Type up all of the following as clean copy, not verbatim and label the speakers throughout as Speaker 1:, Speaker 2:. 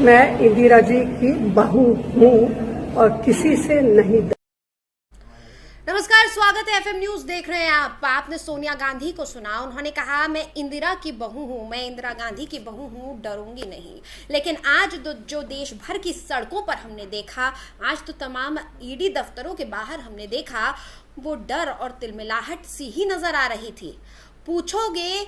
Speaker 1: मैं इंदिरा जी की बहू हूँ और किसी से नहीं।
Speaker 2: नमस्कार, स्वागत है एफएम न्यूज देख रहे हैं आप। आपने सोनिया गांधी को सुना, उन्होंने कहा मैं इंदिरा की बहू हूं, मैं इंदिरा गांधी की बहू हूं, डरूंगी नहीं। लेकिन आज जो देश भर की सड़कों पर हमने देखा, आज तो तमाम ईडी दफ्तरों के बाहर हमने देखा, वो डर और तिलमिलाहट सी ही नजर आ रही थी। पूछोगे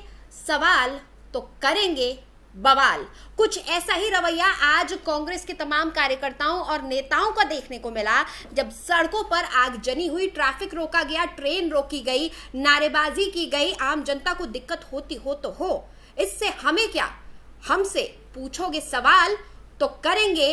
Speaker 2: सवाल तो करेंगे बवाल। कुछ ऐसा ही रवैया आज कांग्रेस के तमाम कार्यकर्ताओं और नेताओं का देखने को मिला, जब सड़कों पर आगजनी हुई, ट्रैफिक रोका गया, ट्रेन रोकी गई, नारेबाजी की गई। आम जनता को दिक्कत होती हो तो हो, इससे हमें क्या, हमसे पूछोगे सवाल तो करेंगे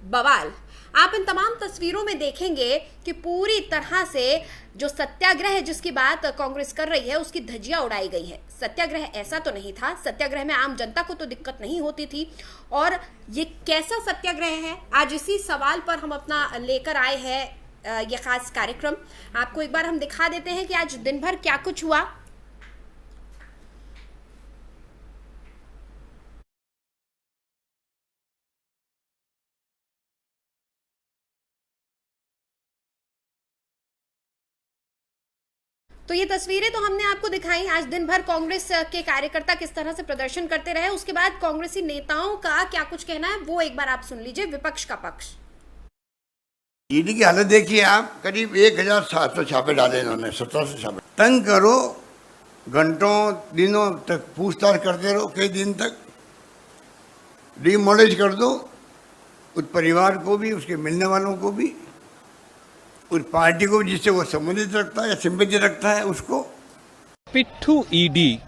Speaker 2: बवाल। आप इन तमाम तस्वीरों में देखेंगे कि पूरी तरह से जो सत्याग्रह जिसकी बात कांग्रेस कर रही है, उसकी धज्जियां उड़ाई गई है। सत्याग्रह ऐसा तो नहीं था, सत्याग्रह में आम जनता को तो दिक्कत नहीं होती थी। और ये कैसा सत्याग्रह है, आज इसी सवाल पर हम अपना लेकर आए हैं ये खास कार्यक्रम। आपको एक बार हम दिखा देते हैं कि आज दिन भर क्या कुछ हुआ। तो ये तस्वीरें तो हमने आपको दिखाई, आज दिन भर कांग्रेस के कार्यकर्ता किस तरह से प्रदर्शन करते रहे। उसके बाद कांग्रेसी नेताओं का क्या कुछ कहना है, वो एक बार आप सुन लीजिए, विपक्ष का पक्ष।
Speaker 3: ईडी की हालत देखिए आप, करीब 1700 छापे डाले इन्होंने, 1700 छापे। तंग करो, घंटों दिनों तक पूछताछ करते रहो, कई दिन तक डिमोलिश कर दो उस परिवार को भी, उसके मिलने वालों को भी, उस पार्टी को जिससे वो संबंधित रखता है या सिंपैथी रखता है उसको।
Speaker 4: पिट्ठू ईडी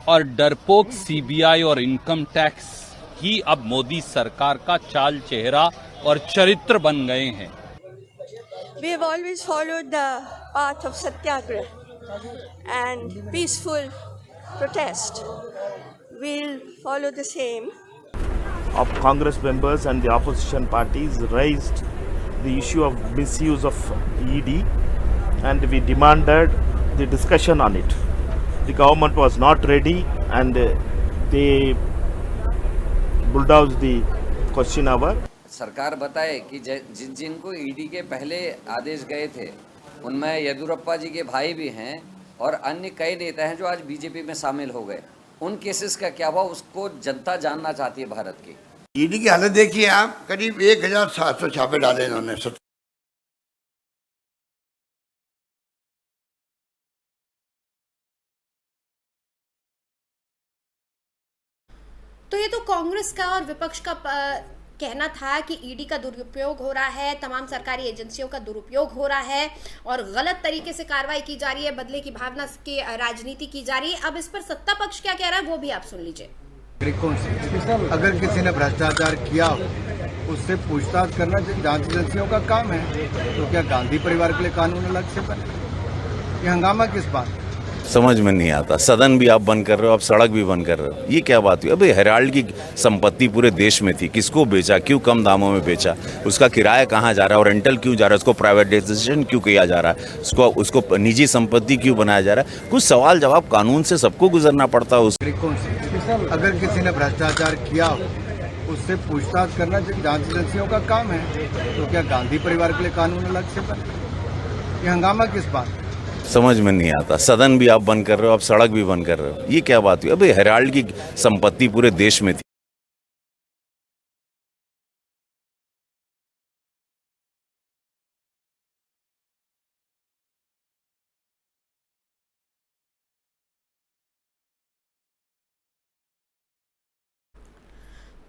Speaker 4: और डरपोक सीबीआई और इनकम टैक्स ही अब मोदी सरकार का चाल चेहरा और चरित्र बन गए हैं।
Speaker 5: We have always followed the path of satyagrah and peaceful protest. We'll follow the same.
Speaker 6: Of Congress members and the opposition parties raised the issue of misuse of ED, and we demanded the discussion on it. The government was not ready and they bulldozed the question hour.
Speaker 7: सरकार बताए कि जिनको ED के पहले आदेश गए थे, उनमें येदियुरप्पा जी के भाई भी हैं और अन्य कई नेता हैं जो आज बीजेपी में शामिल हो गए। उन केसेस का क्या हुआ, उसको जनता जानना चाहती है भारत की।
Speaker 3: ईडी की हालत देखिए आप, करीब 1700 छापे डाले इन्होंने।
Speaker 2: तो ये तो कांग्रेस का और विपक्ष का कहना था कि ईडी का दुरुपयोग हो रहा है, तमाम सरकारी एजेंसियों का दुरुपयोग हो रहा है और गलत तरीके से कार्रवाई की जा रही है, बदले की भावना की राजनीति की जा रही है। अब इस पर सत्ता पक्ष क्या कह रहा है, वो भी आप सुन लीजिए।
Speaker 8: अगर किसी ने भ्रष्टाचार किया उससे पूछताछ करना जांच एजेंसियों का काम है, तो क्या गांधी परिवार के लिए कानून अलग से बने? ये हंगामा किस बात?
Speaker 9: समझ में नहीं आता। सदन भी आप बंद कर रहे हो, आप सड़क भी बंद कर रहे हो, ये क्या बात हुई? अबे हेराल्ड की संपत्ति पूरे देश में थी, किसको बेचा, क्यों कम दामों में बेचा, उसका किराया कहाँ जा रहा है और रेंटल क्यों जा रहा है, उसको प्राइवेटाइजेशन क्यों किया जा रहा है, उसको निजी संपत्ति क्यों बनाया जा रहा है? कुछ सवाल जवाब कानून से सबको गुजरना पड़ता है।
Speaker 8: अगर किसी ने भ्रष्टाचार किया उससे पूछताछ करना जांच एजेंसियों का काम है, तो क्या गांधी परिवार के लिए कानून अलग से बने? ये हंगामा किस बात?
Speaker 9: समझ में नहीं आता। सदन भी आप बंद कर रहे हो, आप सड़क भी बंद कर रहे हो, ये क्या बात हुई? अबे हेराल्ड की संपत्ति पूरे देश में थी।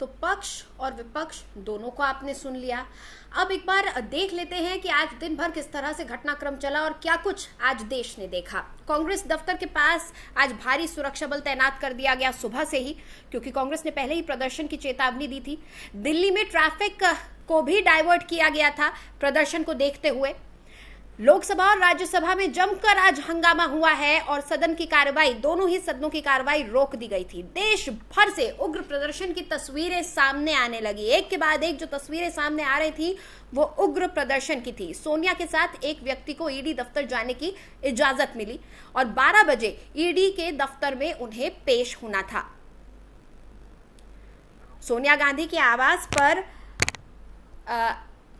Speaker 2: तो पक्ष और विपक्ष दोनों को आपने सुन लिया। अब एक बार देख लेते हैं कि आज दिन भर किस तरह से घटनाक्रम चला और क्या कुछ आज देश ने देखा। कांग्रेस दफ्तर के पास आज भारी सुरक्षा बल तैनात कर दिया गया सुबह से ही, क्योंकि कांग्रेस ने पहले ही प्रदर्शन की चेतावनी दी थी। दिल्ली में ट्रैफिक को भी डाइवर्ट किया गया था प्रदर्शन को देखते हुए। लोकसभा और राज्यसभा में जमकर आज हंगामा हुआ है और सदन की कार्रवाई, दोनों ही सदनों की कार्रवाई रोक दी गई थी। देश भर से उग्र प्रदर्शन की तस्वीरें सामने आने लगी, एक के बाद एक जो तस्वीरें सामने आ रही थी वो उग्र प्रदर्शन की थी। सोनिया के साथ एक व्यक्ति को ईडी दफ्तर जाने की इजाजत मिली और 12 बजे ईडी के दफ्तर में उन्हें पेश होना था। सोनिया गांधी के आवास पर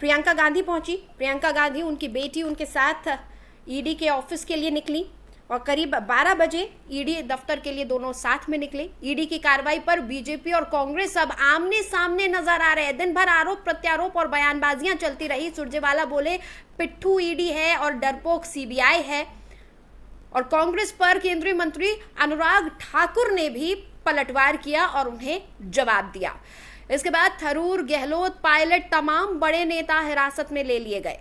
Speaker 2: प्रियंका गांधी पहुंची। प्रियंका गांधी, उनकी बेटी उनके साथ ईडी के ऑफिस के लिए निकली और करीब 12 बजे ईडी दफ्तर के लिए दोनों साथ में निकले। ईडी की कार्रवाई पर बीजेपी और कांग्रेस अब आमने सामने नजर आ रहे हैं। दिन भर आरोप प्रत्यारोप और बयानबाजियां चलती रही। सुरजेवाला बोले पिट्ठू ईडी है और डरपोक सीबीआई है, और कांग्रेस पर केंद्रीय मंत्री अनुराग ठाकुर ने भी पलटवार किया और उन्हें जवाब दिया। इसके बाद थरूर, गहलोत, पायलट, तमाम बड़े नेता हिरासत में ले लिए गए।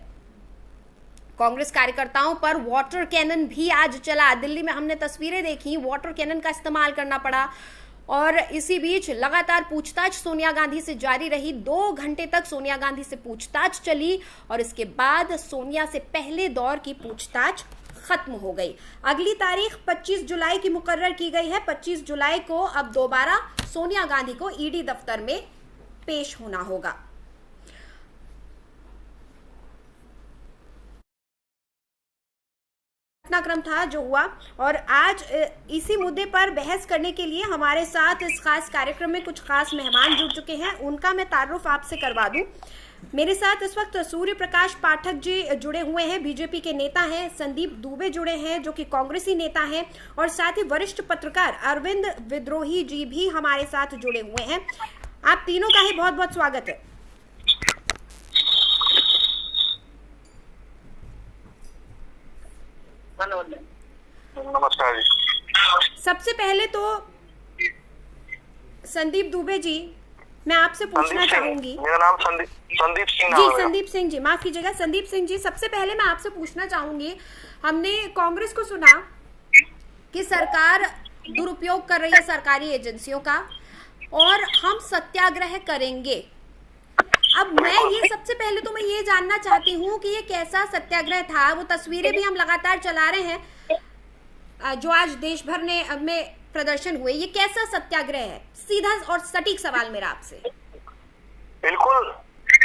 Speaker 2: कांग्रेस कार्यकर्ताओं पर वाटर कैनन भी आज चला। दिल्ली में हमने तस्वीरें देखी, वाटर कैनन का इस्तेमाल करना पड़ा। और इसी बीच लगातार पूछताछ सोनिया गांधी से जारी रही। 2 घंटे तक सोनिया गांधी से पूछताछ चली और इसके बाद सोनिया से पहले दौर की पूछताछ खत्म हो गई। अगली तारीख 25 जुलाई की मुकर्रर की गई है। 25 जुलाई को अब दोबारा सोनिया गांधी को ईडी दफ्तर में पेश होना होगा। घटनाक्रम था जो हुआ, और आज इसी मुद्दे पर बहस करने के लिए हमारे साथ इस खास कार्यक्रम में कुछ खास मेहमान जुड़ चुके हैं। उनका मैं तारुफ आपसे करवा दूं। मेरे साथ इस वक्त सूर्य प्रकाश पाठक जी जुड़े हुए हैं, बीजेपी के नेता हैं। संदीप दुबे जुड़े हैं जो कि कांग्रेसी नेता हैं, और साथ ही वरिष्ठ पत्रकार अरविंद विद्रोही जी भी हमारे साथ जुड़े हुए हैं। आप तीनों का ही बहुत बहुत स्वागत है।
Speaker 10: नमस्कार जी।
Speaker 2: सबसे पहले तो संदीप दुबे जी, मैं आपसे पूछना चाहूंगी।
Speaker 10: मेरा नाम संदीप सिंह
Speaker 2: जी, संदीप सिंह जी, माफ कीजिएगा, संदीप सिंह जी। सबसे पहले मैं आपसे पूछना चाहूंगी, हमने कांग्रेस को सुना कि सरकार दुरुपयोग कर रही है सरकारी एजेंसियों का और हम सत्याग्रह करेंगे। अब मैं ये सबसे पहले तो मैं ये जानना चाहती हूँ कि ये कैसा सत्याग्रह था। वो तस्वीरें भी हम लगातार चला रहे हैं जो आज देश भर में प्रदर्शन हुए। ये कैसा सत्याग्रह है? सीधा और सटीक सवाल मेरा आपसे।
Speaker 10: बिल्कुल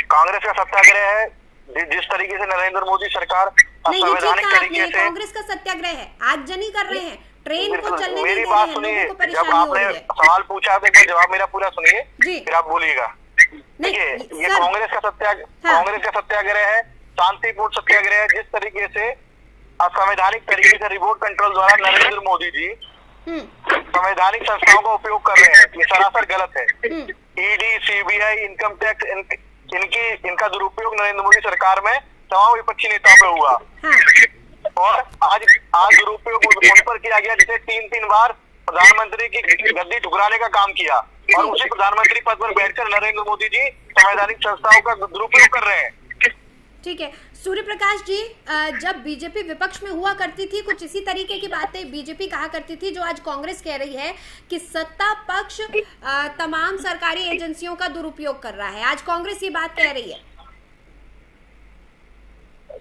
Speaker 10: कांग्रेस का सत्याग्रह है। जिस तरीके से नरेंद्र मोदी सरकार संवैधानिक तरीके से
Speaker 2: कांग्रेस का सत्याग्रह है, आगजनी कर रहे हैं, ट्रेन को चलने
Speaker 10: मेरी बात सुनिए। जब आपने सवाल पूछा तो जवाब मेरा पूरा सुनिए, फिर आप बोलिएगा। देखिए, ये कांग्रेस का सत्याग्रह है, शांतिपूर्ण सत्याग्रह है। जिस तरीके से असंवैधानिक तरीके से रिमोट कंट्रोल द्वारा नरेंद्र मोदी जी संवैधानिक संस्थाओं का उपयोग कर रहे हैं, ये सरासर गलत है। ईडी, सीबीआई, इनकम टैक्स, इनका दुरुपयोग नरेंद्र मोदी सरकार में तमाम विपक्षी नेताओं पे हुआ। और आज दुरुपयोग उन पर किया गया जिसे 3 बार प्रधानमंत्री की गद्दी ठुकराने का काम किया, और उसी प्रधानमंत्री पद पर बैठकर नरेंद्र मोदी जी संवैधानिक संस्थाओं का दुरुपयोग कर रहे हैं।
Speaker 2: ठीक है सूर्य प्रकाश जी, जब बीजेपी विपक्ष में हुआ करती थी कुछ इसी तरीके की बातें बीजेपी कहा करती थी जो आज कांग्रेस कह रही है कि सत्ता पक्ष तमाम सरकारी एजेंसियों का दुरुपयोग कर रहा है। आज कांग्रेस ये बात कह रही है।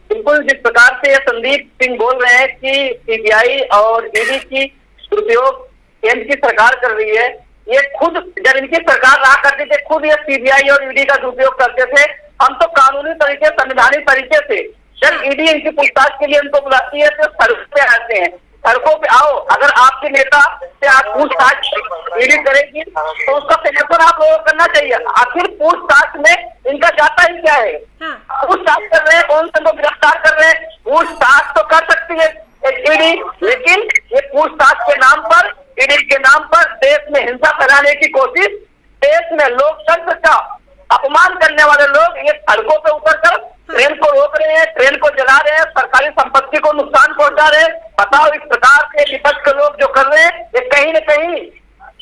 Speaker 11: बिल्कुल, जिस प्रकार से संदीप सिंह बोल रहे हैं कि सीबीआई और ईडी की दुरुपयोग केंद्र की सरकार कर रही है, ये खुद जब इनकी सरकार रहा करती थी खुद ये सीबीआई और ईडी का दुरुपयोग करते थे। हम तो कानूनी तरीके, संवैधानिक तरीके से जब ईडी इनकी पूछताछ के लिए उनको बुलाती है तो सड़कों पे आते हैं। सड़कों पे आओ, अगर आपके नेता से आप पूछताछ ईडी करेगी तो उसका सिलेक्शन आप लोगों को करना चाहिए। आखिर पूछताछ में इनका जाता ही क्या है? पूछताछ कर रहे हैं, कौन से लोग गिरफ्तार कर रहे हैं? पूछताछ तो कर सकती है ईडी, लेकिन ये पूछताछ के नाम पर, ईडी के नाम पर देश में हिंसा फैलाने की कोशिश, देश में लोकतंत्र का अपमान करने वाले लोग ये सड़कों पे उतरकर ट्रेन को रोक रहे हैं, ट्रेन को जला रहे हैं, सरकारी संपत्ति को नुकसान पहुंचा रहे हैं। बताओ, इस प्रकार के विपक्ष के लोग जो कर रहे हैं ये कहीं न कहीं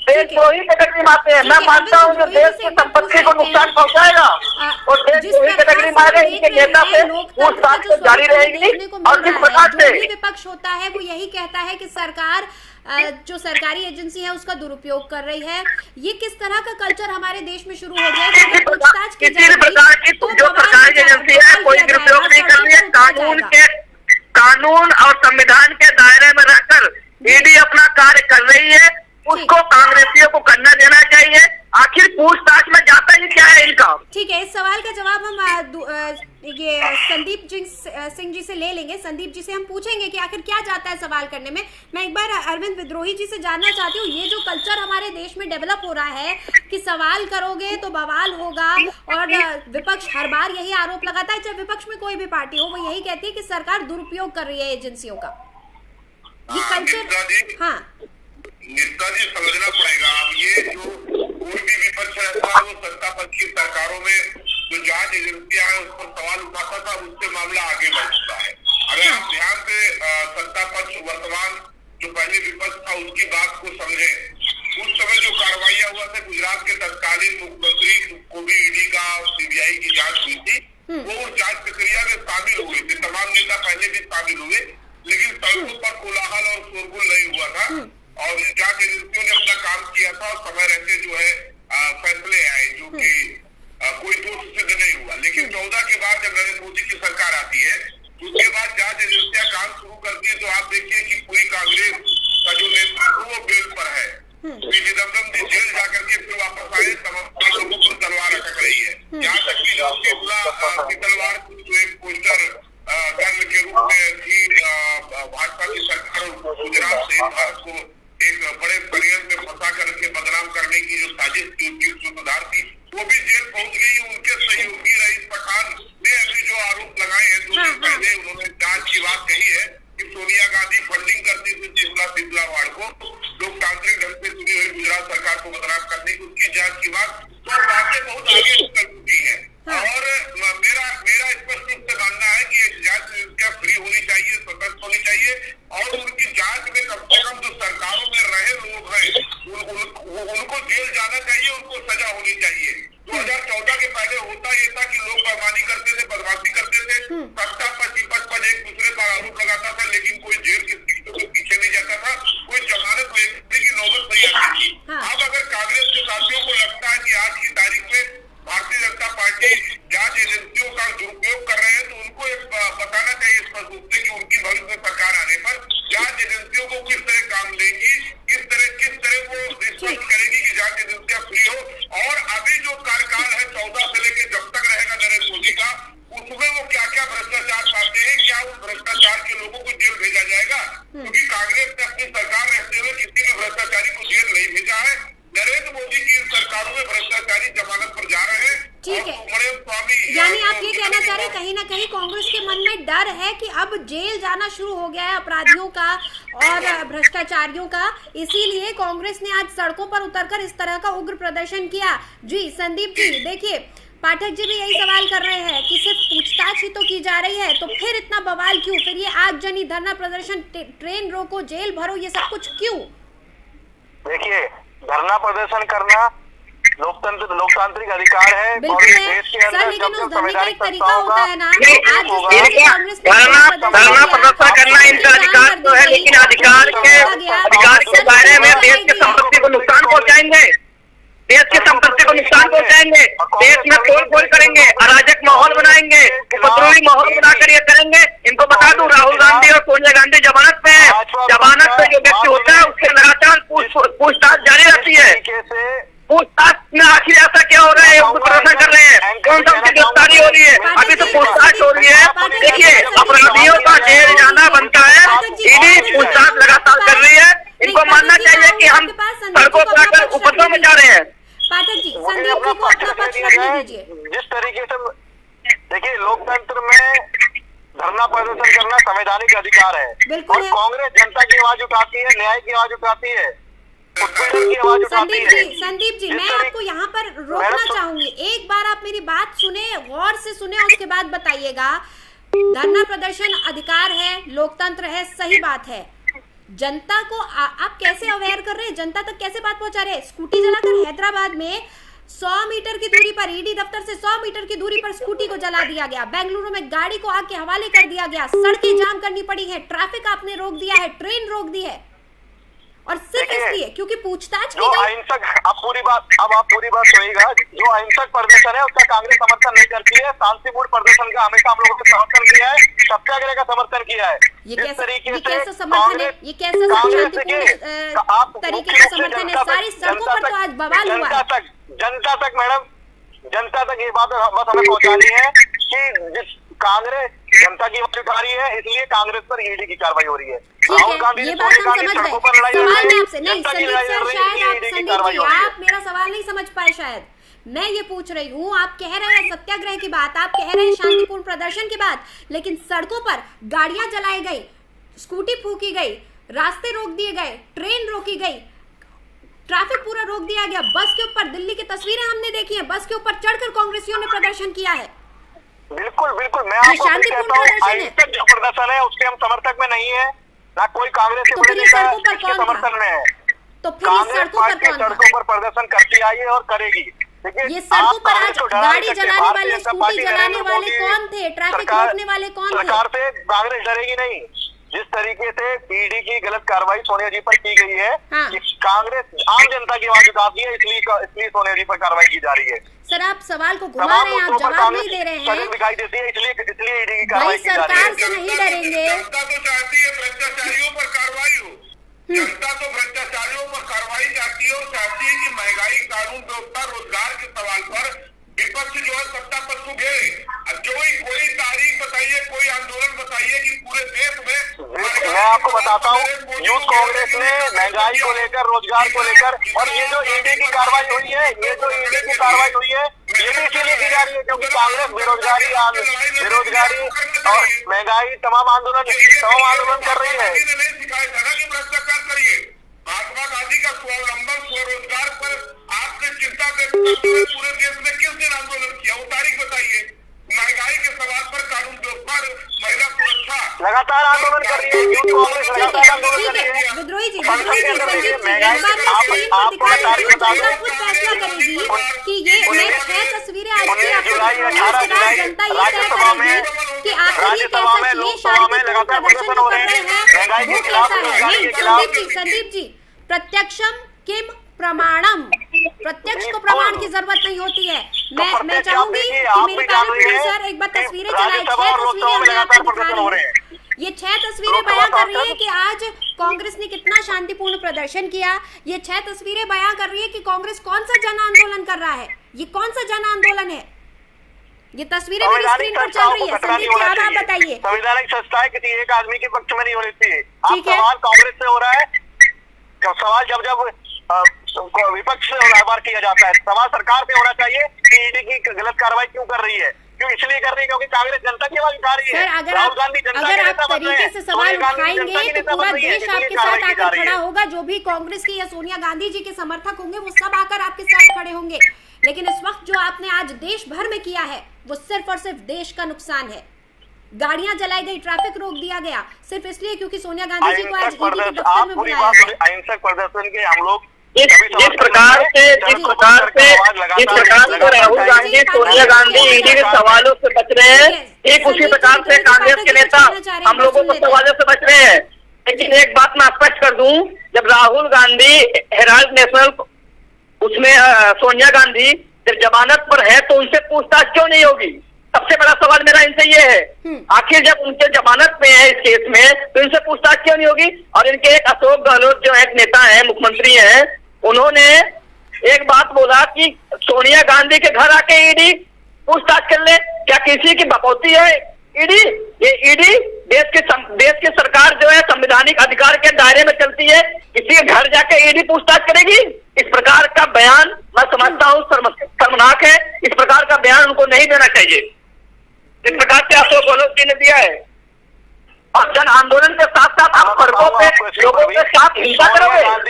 Speaker 11: देशद्रोही कैटेगरी में आते हैं। मैं मानता हूँ जो देश की संपत्ति को नुकसान पहुंचाएगा और देशद्रोही कैटेगरी में आएगा, इनके नेता पे पूछताछ जारी रहेगी। और जिस प्रकार से
Speaker 2: विपक्ष होता है वो यही कहता है कि सरकार जो सरकारी एजेंसी है उसका दुरुपयोग कर रही है। ये किस तरह का कल्चर हमारे देश में शुरू हो गया है?
Speaker 11: किसी भी प्रकार की जो सरकारी एजेंसी है कोई दुरुपयोग नहीं कर रही है। कानून और संविधान के दायरे में रहकर ईडी अपना कार्य कर रही है। उसको कांग्रेसियों को करना देना चाहिए। आखिर पूछताछ में जाता ही क्या है इनका।
Speaker 2: ठीक है, इस सवाल का जवाब हम ये संदीप सिंह जी से ले लेंगे। संदीप जी से हम पूछेंगे कि आखिर क्या जाता है सवाल करने में। मैं एक बार अरविंद विद्रोही जी से जानना चाहती हूँ, ये जो कल्चर हमारे देश में डेवलप हो रहा है कि सवाल करोगे तो बवाल होगा, और विपक्ष हर बार यही आरोप लगाता है, चाहे विपक्ष में कोई भी पार्टी हो, वो यही कहती है कि सरकार दुरुपयोग कर रही है एजेंसियों का, ये कल्चर। हाँ
Speaker 10: निष्ठा जी, समझना पड़ेगा। अब ये जो कोई भी विपक्ष रहता है वो सत्ता पक्ष की सरकारों में जो जांच एजेंसियां है उस पर सवाल उठाता था, उससे मामला आगे बढ़ चुका है। अगर आप ध्यान से सत्ता पक्ष वर्तमान जो पहले विपक्ष था उसकी बात को समझे, उस समय जो कार्रवाइयां हुआ था गुजरात के तत्कालीन मुख्यमंत्री को भी ईडी का सीबीआई की जांच हुई थी, वो उस जांच प्रक्रिया में शामिल हुए थे। तमाम नेता पहले भी शामिल हुए, लेकिन सड़कों पर कोलाहल और शोरगुल नहीं हुआ था और जांच एजेंसियों ने अपना काम किया था और समय रहते जो है फैसले आए, जो कि कोई दोष सिद्ध नहीं हुआ। लेकिन 14 के बाद जब नरेंद्र मोदी की सरकार आती है, उसके बाद जांच एजेंसियां काम शुरू करती है, तो आप देखिए कि पूरी कांग्रेस का जो नेतृत्व वो बेल पर है। चिदम्बरम जी जेल जाकर के फिर वापस आए, तमाम लोगों पर तलवार अटक रही है। यहाँ तक कि की तलवार जो एक पोस्टर दंड के रूप में थी भाजपा की सरकार गुजरात से भारत को एक बड़े षड्यंत्र में फंसा करके बदनाम करने की जो साजिश थी उनकी सूत्रधार थी, वो भी जेल पहुंच गई। उनके सहयोगी रईस पठान ने अभी जो आरोप लगाए हैं 2 दिन पहले, उन्होंने जांच की बात कही है कि सोनिया गांधी फंडिंग करती थी शीतला वार्ड को लोकतांत्रिक ढंग से चुनी हुई गुजरात सरकार को बदनाम करने की, उसकी जांच की बात, तो बातें बहुत आगे निकल चुकी है। और मेरा स्पष्ट रूप से मानना है कि जांच क्या फ्री होनी चाहिए, स्वतंत्र होनी चाहिए, और उनकी जांच में कम से कम जो सरकारों में रहे लोग हैं उनको जेल जाना चाहिए, उनको सजा होनी चाहिए। 2014 के पहले होता ये था कि लोग बेईमानी करते थे, बदमाशी करते थे, सत्ता पर विपक्ष पर एक दूसरे पर आरोप लगाता था, लेकिन कोई जेल की सीटों के पीछे नहीं जाता था, कोई जमानत लेने की नौबत नहीं आती थी। अब अगर कांग्रेस के साथियों को लगता है कि आज की तारीख में भारतीय जनता पार्टी जांच एजेंसियों का दुरुपयोग कर रहे हैं, तो उनको बताना चाहिए स्पष्ट रूप से कि उनकी भविष्य में सरकार आने पर जांच एजेंसियों को किस तरह काम लेगी, किस तरह वो रिस्पॉन्स करेगी कि जांच एजेंसियां फ्री हो। और अभी जो कार्यकाल है 14 से लेकर जब तक रहेगा नरेंद्र मोदी का, उसमें वो क्या क्या भ्रष्टाचार चाहते हैं, क्या उस भ्रष्टाचार के लोगों को जेल भेजा जाएगा? क्योंकि कांग्रेस ने अपनी सरकार रहते हुए किसी भी भ्रष्टाचारी को जेल नहीं भेजा है। नरेंद्र मोदी की सरकारों में भ्रष्टाचारी जमानत पर जा रहे हैं।
Speaker 2: ठीक है, यानी आप ये कहना चाह रहे हैं कहीं ना कहीं कांग्रेस के मन में डर है कि अब जेल जाना शुरू हो गया है अपराधियों का और भ्रष्टाचारियों का, इसीलिए कांग्रेस ने आज सड़कों पर उतरकर इस तरह का उग्र प्रदर्शन किया। जी संदीप जी, देखिए पाठक जी भी यही सवाल कर रहे हैं कि सिर्फ पूछताछ ही तो की जा रही है, तो फिर इतना बवाल क्यों, फिर ये आगजनी, धरना प्रदर्शन, ट्रेन रोको, जेल भरो, ये सब कुछ क्यों?
Speaker 10: देखिए, धरना प्रदर्शन करना लोकतांत्रिक अधिकार है।
Speaker 2: बिल्कुल है सर, लेकिन उस धरने का एक तरीका होता है ना। आज
Speaker 11: धरना प्रदर्शन करना इनका अधिकार तो है, लेकिन अधिकार के बारे में देश की संपत्ति को नुकसान पहुंचाएंगे, देश की संपत्ति को नुकसान पहुंचाएंगे, देश में तोड़ करेंगे, अराजक माहौल बनाएंगे, उपद्रवी माहौल बनाकर ये करेंगे। इनको बता दूं, राहुल गांधी और सोनिया गांधी जमानत पे है। जमानत पे जो व्यक्ति होता है उसके लगातार पूछताछ जारी रहती है। पूछताछ में आखिर ऐसा क्या हो रहा है, प्रदर्शन कर रहे हैं, कौन सा उनकी गिरफ्तारी हो रही है, अभी तो पूछताछ हो रही है। देखिए, अपराधियों का जेल जाना बनता है, ईडी पूछताछ लगातार कर रही है। इनको मानना चाहिए कि हम सड़कों पर आकर उपद्रव मचा रहे हैं।
Speaker 2: पाठक जी, संदीप जी को अपना पक्ष रखने दीजिए।
Speaker 10: जिस तरीके से देखिए, लोकतंत्र में धरना प्रदर्शन करना संवैधानिक अधिकार है, और कांग्रेस जनता की आवाज उठाती है, न्याय की आवाज उठाती है,
Speaker 2: संदीप जी, मैं आपको यहाँ पर रोकना चाहूंगी। एक बार आप मेरी बात सुने, गौर से सुने, उसके बाद बताइएगा। धरना प्रदर्शन अधिकार है, लोकतंत्र है, सही बात है। जनता को आप कैसे अवेयर कर रहे हैं, जनता तक कैसे बात पहुंचा रहे हैं? स्कूटी जलाकर हैदराबाद में 100 मीटर की दूरी पर, ईडी दफ्तर से 100 मीटर की दूरी पर स्कूटी को जला दिया गया। बेंगलुरु में गाड़ी को आग के हवाले कर दिया गया, सड़कें जाम करनी पड़ी है, ट्रैफिक आपने रोक दिया है, ट्रेन रोक दी है। और सिर्फ इसलिए क्योंकि पूछताछ की
Speaker 10: जो
Speaker 2: गई।
Speaker 10: अहिंसक, आप पूरी बात सुनिएगा, जो अहिंसक प्रदर्शन है उसका कांग्रेस समर्थन नहीं करती है। शांतिपूर्ण प्रदर्शन का हमेशा हम लोगों ने समर्थन किया है, सत्याग्रह का समर्थन किया है।
Speaker 2: ये
Speaker 10: जिस
Speaker 2: कैसा
Speaker 10: तरीके से
Speaker 2: समर्थन है, ये कैसा शांतिपूर्ण तरीके का समर्थन है? सारी सड़कों पर तो आज बवाल हुआ है।
Speaker 10: जनता तक मैडम, जनता तक ये बात बस हमें पहुंचानी है कि जिस कांग्रेस जनता की आवाज उठा रही है, इसलिए कांग्रेस पर ईडी की कार्रवाई हो रही है। राहुल गांधी
Speaker 2: ये बात हम समझ गए। सवाल मैं आपसे नहीं, संदीप सर, शायद आप संदीप जी आप मेरा सवाल नहीं समझ पाए शायद। मैं ये पूछ रही हूँ, आप कह रहे हैं सत्याग्रह की बात, आप कह रहे हैं शांतिपूर्ण प्रदर्शन की बात, लेकिन सड़कों पर गाड़ियां जलाई गई, स्कूटी फूकी गई, रास्ते रोक दिए गए, ट्रेन रोकी गई, ट्रैफिक पूरा रोक दिया गया। बस के ऊपर दिल्ली की तस्वीरें हमने देखी हैं, बस के ऊपर चढ़कर कांग्रेसियों ने प्रदर्शन किया है।
Speaker 10: बिल्कुल बिल्कुल, मैं आपको कहता हूँ अहिंसक जो प्रदर्शन है उसके हम समर्थक में नहीं है, ना कोई कांग्रेस के बड़े नेता इसके समर्थन में है।
Speaker 2: तो
Speaker 10: कांग्रेस पार्टी सड़कों पर प्रदर्शन करती आई है और करेगी।
Speaker 2: ये सड़कों पर आज गाड़ी जलाने वाले, स्कूटी जलाने वाले कौन थे? ट्रैफिक रोकने वाले कौन थे?
Speaker 10: सरकार से कांग्रेस डरेगी नहीं। जिस तरीके से ईडी की गलत कार्रवाई सोनिया जी पर की गई है, कि कांग्रेस आम जनता की आवाज उठाती है, इसलिए सोनिया जी पर कार्रवाई की जा रही है।
Speaker 2: सर आप सवाल को घुमा रहे हैं, आप जवाब नहीं दे रहे हैं।
Speaker 10: दिखाई देती है, इसलिए ईडी की कार्रवाई की जा रही है।
Speaker 2: सरकार से नहीं डरेंगे।
Speaker 12: जनता तो चाहती है भ्रष्टाचारियों पर कार्रवाई हो, जनता तो भ्रष्टाचारियों पर कार्रवाई चाहती है और चाहती है कि महंगाई, कानून व्यवस्था, रोजगार के सवाल पर विपक्ष जो है सत्ता पर सुधे। कोई तारीख बताइए, कोई आंदोलन बताइए कि पूरे देश में।
Speaker 10: मैं आपको बताता हूँ, यूथ कांग्रेस ने महंगाई को लेकर, रोजगार को लेकर, और ये जो ईडी की कार्रवाई हुई है, ये भी इसीलिए की जा रही है क्योंकि कांग्रेस बेरोजगारी और महंगाई तमाम आंदोलन कर रही है।
Speaker 12: सिखाया जाना कि भ्रष्टाचार करिए। महात्मा गांधी का स्वावलंबन, स्वरोजगार पर आपने चिंता व्यक्त करते हुए पूरे देश में किस दिन आंदोलन किया, वो तारीख बताइए। महंगाई के सवाल पर, कानून व्यवस्था, महिला सुरक्षा,
Speaker 10: लगातार आंदोलन कर रही है यूथ कांग्रेस, लगातार आंदोलन कर रही है।
Speaker 2: विद्रोही जी, कि ये मैं 6 तस्वीरें आज की आपको जनता ये तय करेगी कि आखिर ये कैसा संदीप जी प्रत्यक्षम किम प्रमाणम, प्रत्यक्ष को प्रमाण की जरूरत नहीं होती है। मैं चाहूंगी कि मेरे प्रोड्यूसर एक बार तस्वीरें चलाए। 6 तस्वीरें हमें आपको दिखा रही है। ये 6 तस्वीरें बयां कर रही है कि आज कांग्रेस ने कितना शांतिपूर्ण प्रदर्शन किया। ये 6 तस्वीरें बयां कर रही है कि कांग्रेस कौन सा जन आंदोलन कर रहा है। ये कौन सा जन आंदोलन है? ये तस्वीरें मेरी स्क्रीन पर चल रही है। संदीप जी आप बताइए।
Speaker 10: संवैधानिक संस्थाएं किसी एक आदमी के पक्ष में नहीं होनी चाहिए। आप सवाल कांग्रेस से हो रहा है, सवाल जब विपक्ष से हर बार किया जाता है, सवाल सरकार से होना चाहिए कि ईडी की गलत कार्रवाई क्यों कर रही है। क्यों इसलिए कर रही है क्योंकि कांग्रेस जनता की आवाज उठा रही है। राहुल गांधी जनता के नेता बन रहे हैं,
Speaker 2: तरीके से सवाल उठाएंगे तो पूरा देश आपके साथ आकर खड़ा होगा। जो भी कांग्रेस की या सोनिया गांधी जी के समर्थक होंगे वो सब आकर आपके साथ खड़े होंगे। लेकिन इस वक्त जो आपने आज देश भर में किया है वो सिर्फ और सिर्फ देश का नुकसान है। गाड़ियां जलाई गई, ट्रैफिक रोक दिया गया, सिर्फ इसलिए क्योंकि सोनिया गांधी जी को आज ईडी के दफ्तर में बुलाया गया।
Speaker 10: अहिंसक प्रदर्शन के हम लोग
Speaker 11: जिस प्रकार से राहुल गांधी, सोनिया गांधी ईडी के सवालों से बच रहे हैं, ठीक उसी प्रकार से कांग्रेस के नेता हम लोगों को सवालों से बच रहे हैं। लेकिन एक बात मैं स्पष्ट कर दूं, जब राहुल गांधी हेराल्ड नेशनल, उसमें सोनिया गांधी जब जमानत पर है तो उनसे पूछताछ क्यों नहीं होगी? सबसे बड़ा सवाल मेरा इनसे ये है, आखिर जब उनके जमानत में है इस केस में तो इनसे पूछताछ क्यों नहीं होगी? और इनके एक अशोक गहलोत जो एक नेता है, मुख्यमंत्री हैं, उन्होंने एक बात बोला कि सोनिया गांधी के घर आके ईडी पूछताछ कर ले। क्या किसी की बकौती है ईडी? ये ईडी देश के सरकार जो है संवैधानिक अधिकार के दायरे में चलती है, किसी के घर जाके ईडी पूछताछ करेगी? इस प्रकार का बयान मैं समझता हूँ शर्मनाक है। इस प्रकार का बयान उनको नहीं देना चाहिए। इस प्रकार से अशोक गहलोत जी ने दिया है। और जन आंदोलन के साथ साथ आप सड़कों पे लोगों के साथ हिंसा करोगे, आप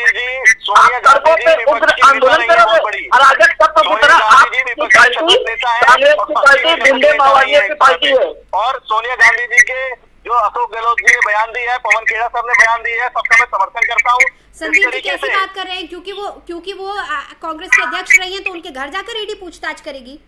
Speaker 11: सड़कों पे उग्र आंदोलन करोगे, अराजक तत्व की तरह आपकी पार्टी कांग्रेस की पार्टी भिंडे माओवादियों की पार्टी है।
Speaker 10: और सोनिया गांधी जी के जो अशोक गहलोत जी ने बयान दिया है, पवन खेड़ा साहब ने बयान दिया है, सबका मैं समर्थन करता हूँ।
Speaker 2: संदीप जी कैसी बात कर रहे हैं? क्योंकि वो कांग्रेस के अध्यक्ष रही हैं तो उनके घर जाकर ईडी पूछताछ करेगी।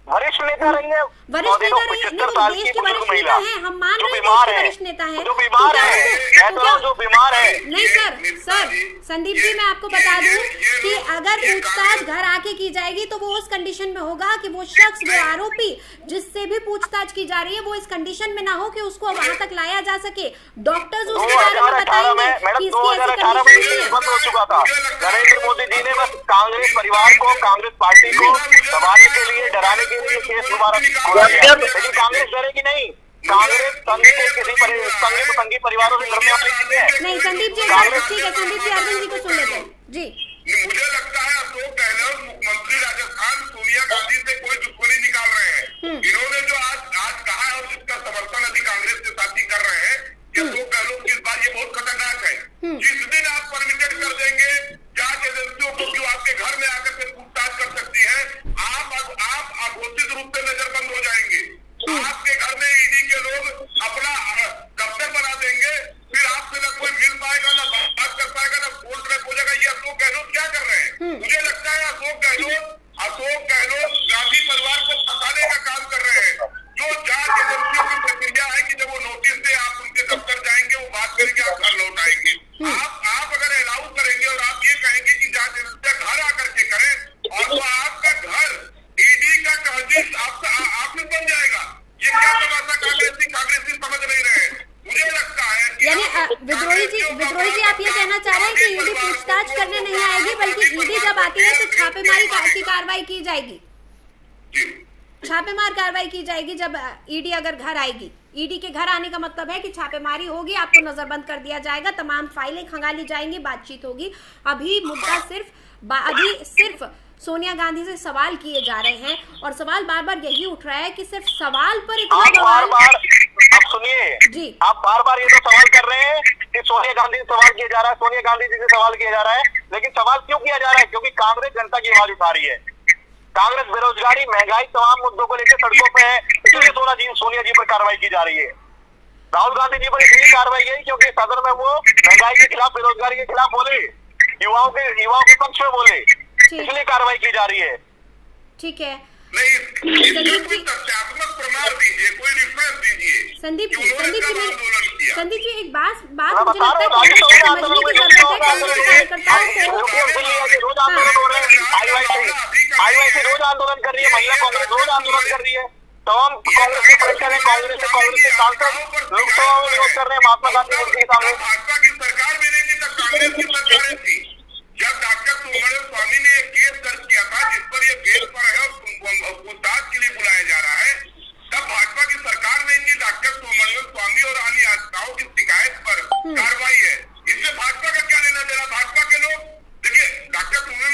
Speaker 10: वरिष्ठ नेता रही है,
Speaker 2: वरिष्ठ नेता रही है, देश के वरिष्ठ नेता हैं, हम मान रहे हैं वरिष्ठ नेता हैं।
Speaker 10: जो बीमार है,
Speaker 2: आपको क्या
Speaker 10: जो बीमार है
Speaker 2: नहीं सर संदीप जी मैं आपको बता दूं कि अगर पूछताछ घर आके की जाएगी तो वो उस कंडीशन में होगा कि वो शख्स, वो आरोपी जिससे भी पूछताछ की जा रही है वो इस कंडीशन में ना हो कि उसको वहां तक लाया जा सके। डॉक्टर्स उसके बारे में बताएंगे कि इसकी ऐसी कंडीशन नहीं है।
Speaker 10: बंद हो चुका था। नरेंद्र मोदी जी ने बस कांग्रेस परिवार को, कांग्रेस पार्टी को दबाने के लिए, डराने के लिए केस दोबारा खोला गया, लेकिन कांग्रेस डरेगी नहीं। कांग्रेस संघ के किसी संघी परिवारों से लड़ने वाली चीजें है
Speaker 2: नहीं। संदीप जी ठीक है, संदीप जी अरविंद जी को सुन लेते हैं जी।
Speaker 12: मुझे लगता है अशोक गहलोत मुख्यमंत्री राजस्थान सोनिया गांधी से कोई दुश्मनी निकाल रहे हैं। इन्होंने जो आज कहा है और जिसका समर्थन अभी कांग्रेस के साथी कर रहे हैं कि अशोक गहलोत की इस बात ये बहुत खतरनाक है। जिस दिन आप परमिटेड कर देंगे जांच एजेंसियों को जो आपके घर में आकर के पूछताछ कर सकती है, आप अघोषित रूप से नजरबंद हो जाएंगे। आपके घर में ईडी के लोग अपना दफ्तर बना देंगे, फिर आपसे न कोई मिल पाएगा, न बात कर पाएगा, न फोन ट्रैक हो जाएगा। ये अशोक गहलोत क्या कर रहे हैं? मुझे लगता है अशोक गहलोत गांधी परिवार को फंसाने का काम कर रहे हैं। जो जांच एजेंसियों की प्रक्रिया है कि जब वो नोटिस दे आप उनके दफ्तर जाएंगे, वो बात करके आप घर लौट आएंगे। आप अगर अलाउ करेंगे और आप ये कहेंगे कि जांच एजेंसियां घर आकर के करें और वो आपका घर ईडी का तहजीब आपसे बन जाएगा। ये क्या तमाशा कांग्रेसी समझ नहीं रहे। मुझे लगता है
Speaker 2: यानी विद्रोही जी आप ये कहना चाह रहे हैं कि ईडी पूछताछ करने नहीं आएगी, बल्कि ईडी जब आती है तो छापेमारी की कार्रवाई की जाएगी। छापेमार कार्रवाई की जाएगी जब ईडी अगर घर आएगी। ईडी के घर आने का मतलब है कि छापेमारी होगी, आपको नजरबंद कर दिया जाएगा, तमाम फाइलें खंगाली जाएंगी, बातचीत होगी। अभी मुद्दा सिर्फ सोनिया गांधी से सवाल किए जा रहे हैं और सवाल बार बार यही उठ रहा है कि सिर्फ सवाल पर इतना
Speaker 10: बार आप सुनिए
Speaker 2: जी,
Speaker 10: आप बार ये तो सवाल कर रहे हैं कि सोनिया गांधी से सवाल किया जा रहा है, सोनिया गांधी जी से सवाल किया जा रहा है, लेकिन सवाल क्यों किया जा रहा है? क्योंकि कांग्रेस जनता की आवाज उठा रही है। कांग्रेस बेरोजगारी, महंगाई, तमाम मुद्दों को लेकर सड़कों पे है, इसलिए सोनिया जी पर कार्रवाई की जा रही है। राहुल गांधी जी पर इसलिए कार्रवाई की क्योंकि सदन में वो महंगाई के खिलाफ, बेरोजगारी के खिलाफ बोले, युवाओं के पक्ष में बोले, इसलिए कार्रवाई की जा रही है।
Speaker 2: ठीक है,
Speaker 12: तथ्यात्मक प्रमाण दीजिए, कोई रेफरेंस दीजिए।
Speaker 2: संदीप जी एक बात मुझे लगता है कि समझने की जरूरत है।
Speaker 10: रोज आंदोलन कर रही है, महिला कांग्रेस रोज आंदोलन कर रही है, तमाम कांग्रेस के प्रेशर है, कांग्रेस के सांसद लोकसभा में विरोध कर रहे हैं महात्मा गांधी के सामने।
Speaker 12: भाजपा की सरकार भी नहीं थी तब कांग्रेस की सरकारें थी। जब डॉक्टर सुब्रमण्यम स्वामी ने एक केस दर्ज किया था जिस पर ये बेल पर है और पूछताछ के लिए बुलाया जा रहा है, तब भाजपा की सरकार ने की डॉक्टर सुब्रमण्यम स्वामी और अन्य याचिकाओं की शिकायत पर कार्रवाई है। इसमें भाजपा का क्या लेना देना? भाजपा के लोग देखिए, डॉक्टर सुब्रमण्यम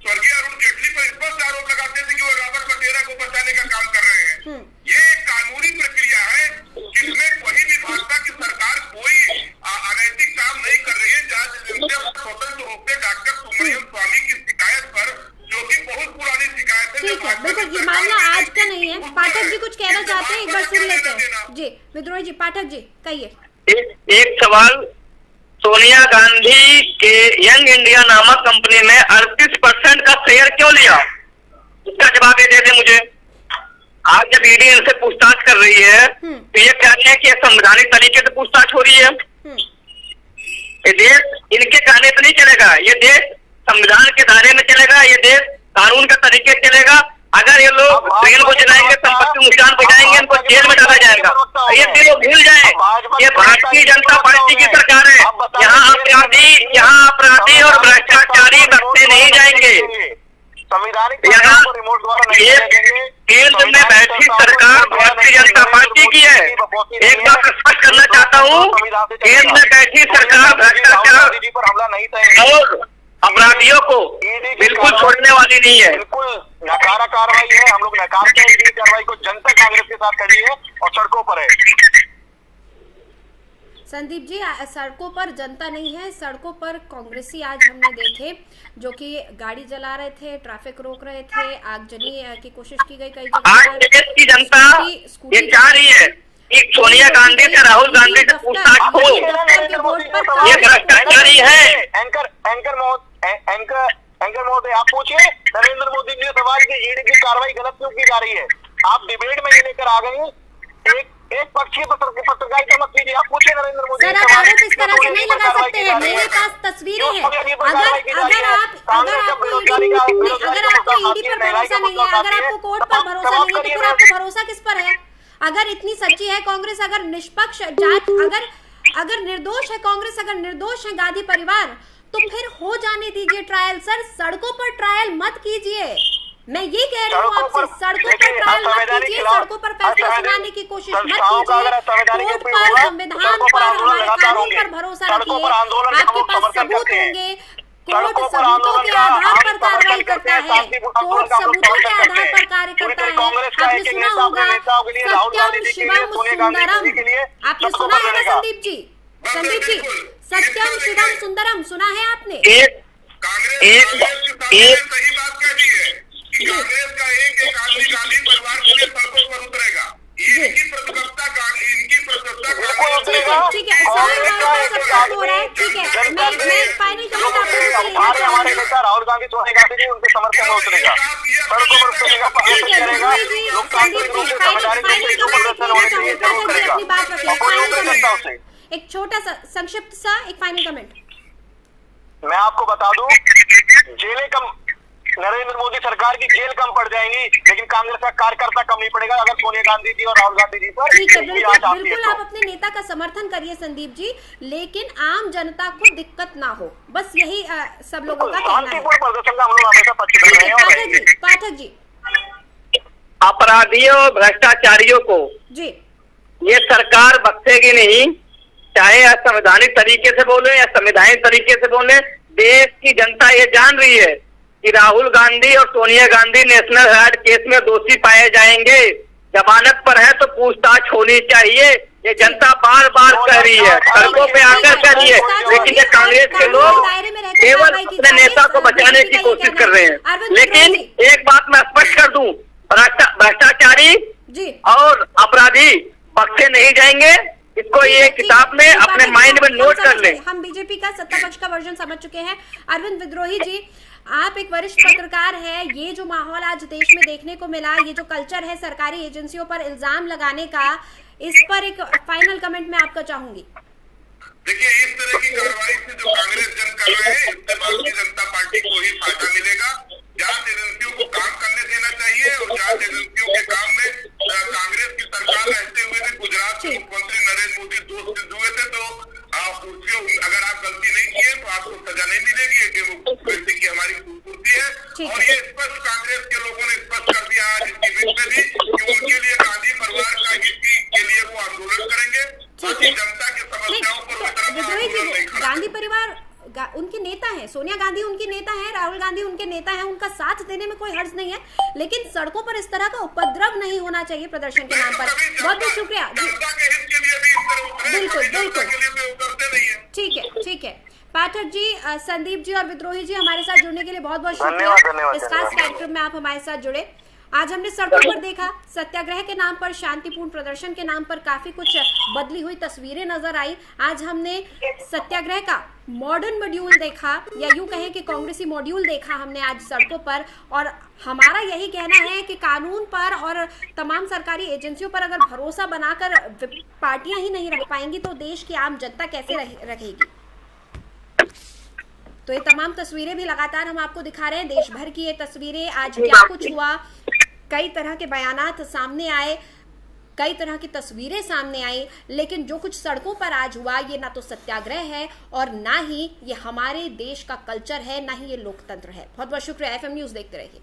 Speaker 12: स्वर्गीय अरुण जेटली पर स्पष्ट आरोप लगाते थे कि वो रॉबर्ट वड्रा को बचाने का काम कर रहे हैं। ये एक कानूनी प्रक्रिया है जिसमें कोई भी भाजपा की सरकार कोई अनैतिक काम नहीं कर रही है। स्वतंत्र रूप से डॉक्टर सुब्रमण्यम स्वामी की शिकायत पर, जो कि बहुत पुरानी शिकायत है,
Speaker 2: ठीक है, बिल्कुल ये मामला आज का नहीं है। पाठक जी कुछ कहना चाहते हैं, एक बार सुन लेते हैं जी। विद्रोही जी, पाठक जी कहिए।
Speaker 11: एक सवाल, सोनिया गांधी के यंग इंडिया नामक कंपनी में 38% का शेयर क्यों लिया? इसका जवाब ये दे दे मुझे। आज जब ईडी इनसे पूछताछ कर रही है तो ये कह रहे हैं कि संवैधानिक तरीके से पूछताछ हो रही है। ये देश इनके कहने पे नहीं चलेगा, ये देश संविधान के दायरे में चलेगा, ये देश कानून के तरीके से चलेगा। अगर ये लोग ट्रेन को जलाएंगे, संपत्ति नुकसान पहुंचाएंगे, इनको जेल में डाला जाएगा। ये दिल भूल जाए, ये भारतीय जनता पार्टी की सरकार है। यहाँ अपराधी और भ्रष्टाचारी बख्शे नहीं जाएंगे। यहाँ केंद्र में बैठी सरकार भारतीय जनता पार्टी की है। एक बात स्पष्ट करना चाहता हूँ, केंद्र में बैठी सरकार भ्रष्टाचार और अपराधियों को बिल्कुल छोड़ने वाली नहीं है।
Speaker 10: बिल्कुल नकारा कार्रवाई है, हम लोग नकारते हैं इस कार्रवाई को। जनता कांग्रेस के साथ खड़ी है और सड़कों पर है।
Speaker 2: संदीप जी, सड़कों पर जनता नहीं है, सड़कों पर कांग्रेसी आज हमने देखे जो कि गाड़ी जला रहे थे, ट्रैफिक रोक रहे थे, आगजनी की कोशिश की गई कई जगह।
Speaker 11: आज देश की जनता ये चाह रही है कि सोनिया गांधी से राहुल गांधी से पूछताछ हो। ये भ्रष्टाचारी है।
Speaker 10: एंकर महोदय, आप पूछिए नरेंद्र मोदी जी ने सवाल की ईडी की कार्रवाई गलत क्यों की जा रही है। आप डिबेट में ये लेकर आ गए एक पक्षीय पत्रकारिता मत कीजिए। आप पूछिए नरेंद्र मोदी
Speaker 2: सर, आप आरोप इस तरह से नहीं लगा सकते हैं। मेरे पास तस्वीरें हैं। अगर आपको ईडी पर भरोसा नहीं है, अगर आपको कोर्ट पर भरोसा नहीं है, तो फिर आपको भरोसा किस पर है? अगर इतनी सच्ची है कांग्रेस, अगर निष्पक्ष जांच, अगर निर्दोष है कांग्रेस, अगर निर्दोष है गांधी परिवार, तो फिर हो जाने दीजिए ट्रायल। सर, सड़कों पर ट्रायल मत कीजिए। मैं ये कह रही हूँ आपसे, सड़कों पर ट्रायल मत कीजिए, सड़कों पर फैसला सुनाने की कोशिश मत कीजिए। कोर्ट पर, संविधान पर, हमारे कानून पर भरोसा रखिए। आपके पास सबूत होंगे, कोर्ट सबूतों के आधार पर कार्रवाई करता है, कोर्ट सबूतों के आधार पर कार्य करता है। आपने सुना होगा सत्यम शिवम सुंदरम, आपने सुना है ना संदीप जी? संदीप जी, सत्यम शिवम सुंदरम सुना है आपने?
Speaker 12: कांग्रेस का एक आदमी गांधी परिवार पूरे सड़कों पर उतरेगा। इनकी प्रतिबद्धता
Speaker 2: ठीक है, हो रहा है, ठीक है। मैं फाइनल कमेंट आपको लेना
Speaker 10: हमारे नेता राहुल गांधी, सोनिया गांधी जी उनके समर्थन में उतरेगा, सड़कों पर उतरेगा,
Speaker 2: अपनी बात रखिए। एक छोटा सा संक्षिप्त सा एक फाइनल कमेंट।
Speaker 10: मैं आपको बता दूं, जेलें कम, नरेंद्र मोदी सरकार की जेल कम पड़ जाएंगी, लेकिन कांग्रेस का कार्यकर्ता कम नहीं पड़ेगा अगर सोनिया गांधी जी और राहुल गांधी जी पर।
Speaker 2: ठीक है, बिल्कुल आप अपने नेता का समर्थन करिए संदीप जी, लेकिन आम जनता को दिक्कत ना हो, बस यही सब लोगों का कहना है।
Speaker 10: शांतिपूर्ण प्रदर्शन का हम लोग हमेशा पक्ष रहे हैं।
Speaker 2: पाठक जी,
Speaker 11: अपराधियों और भ्रष्टाचारियों को
Speaker 2: जी
Speaker 11: ये सरकार बख्शेगी नहीं, चाहे असंवैधानिक तरीके से बोले या संवैधानिक तरीके से बोले। देश की जनता ये जान रही है कि राहुल गांधी और Sonia Gandhi national Herald case में दोषी पाए जाएंगे। जमानत पर है तो पूछताछ होनी चाहिए, ये जनता बार बार कह रही है, सड़कों पे आकर कह रही है, लेकिन ये कांग्रेस के लोग केवल अपने नेता को बचाने की कोशिश कर रहे हैं। लेकिन एक बात मैं स्पष्ट कर दूं, भ्रष्टाचारी और अपराधी बख्शे नहीं जाएंगे। इसको ये किताब में अपने माइंड में नोट कर ले।
Speaker 2: हम बीजेपी का सत्ता पक्ष का वर्जन समझ चुके हैं। अरविंद विद्रोही जी, आप एक वरिष्ठ पत्रकार हैं, ये जो माहौल आज देश में देखने को मिला, ये जो कल्चर है सरकारी एजेंसियों पर इल्जाम लगाने का, इस पर एक फाइनल कमेंट मैं आपका चाहूंगी।
Speaker 12: देखिए, इस तरह की कार्रवाई से जो कांग्रेस जन कर रहे हैं, इससे भारतीय जनता पार्टी को ही फायदा मिलेगा। जांच एजेंसियों को काम करने देना चाहिए और जांच एजेंसियों के काम में कांग्रेस की सरकार रहते हुए भी गुजरात के मुख्यमंत्री नरेंद्र मोदी दोस्त सिद्ध हुए थे, तो अगर आप गलती नहीं किए तो आपको सजा नहीं मिलेगी, कि की हमारी खूबसूरती है। और ये स्पष्ट कांग्रेस के लोगों ने स्पष्ट कर दिया आज इस इवेंट में भी कि उनके लिए गांधी परिवार का हित के लिए वो आंदोलन करेंगे, ताकि जनता की समस्याओं पर।
Speaker 2: गांधी परिवार उनके नेता हैं, सोनिया गांधी उनकी नेता हैं, राहुल गांधी उनके नेता हैं, उनका साथ देने में कोई हर्ज नहीं है, लेकिन सड़कों पर इस तरह का उपद्रव नहीं होना चाहिए प्रदर्शन के नाम पर। बहुत बहुत शुक्रिया। बिल्कुल बिल्कुल, ठीक है। पाठक जी, संदीप जी और विद्रोही जी, हमारे साथ जुड़ने के लिए बहुत बहुत शुक्रिया। इस खास कार्यक्रम में आप हमारे साथ जुड़े। आज हमने सड़कों पर देखा, सत्याग्रह के नाम पर, शांतिपूर्ण प्रदर्शन के नाम पर काफी कुछ बदली हुई तस्वीरें नजर आई। आज हमने सत्याग्रह का मॉडर्न मॉड्यूल देखा, या यूं कहें कि कांग्रेसी मॉड्यूल देखा हमने आज सड़कों पर। और हमारा यही कहना है कि कानून पर और तमाम सरकारी एजेंसियों पर अगर भरोसा बनाकर पार्टियां ही नहीं रख पाएंगी तो देश की आम जनता कैसे रहेगी। तो ये तमाम तस्वीरें भी लगातार हम आपको दिखा रहे हैं, देश भर की ये तस्वीरें। आज क्या कुछ हुआ, कई तरह के बयानात सामने आए, कई तरह की तस्वीरें सामने आई, लेकिन जो कुछ सड़कों पर आज हुआ, ये ना तो सत्याग्रह है और ना ही ये हमारे देश का कल्चर है, ना ही ये लोकतंत्र है। बहुत बहुत शुक्रिया। FM न्यूज़ देखते रहिए।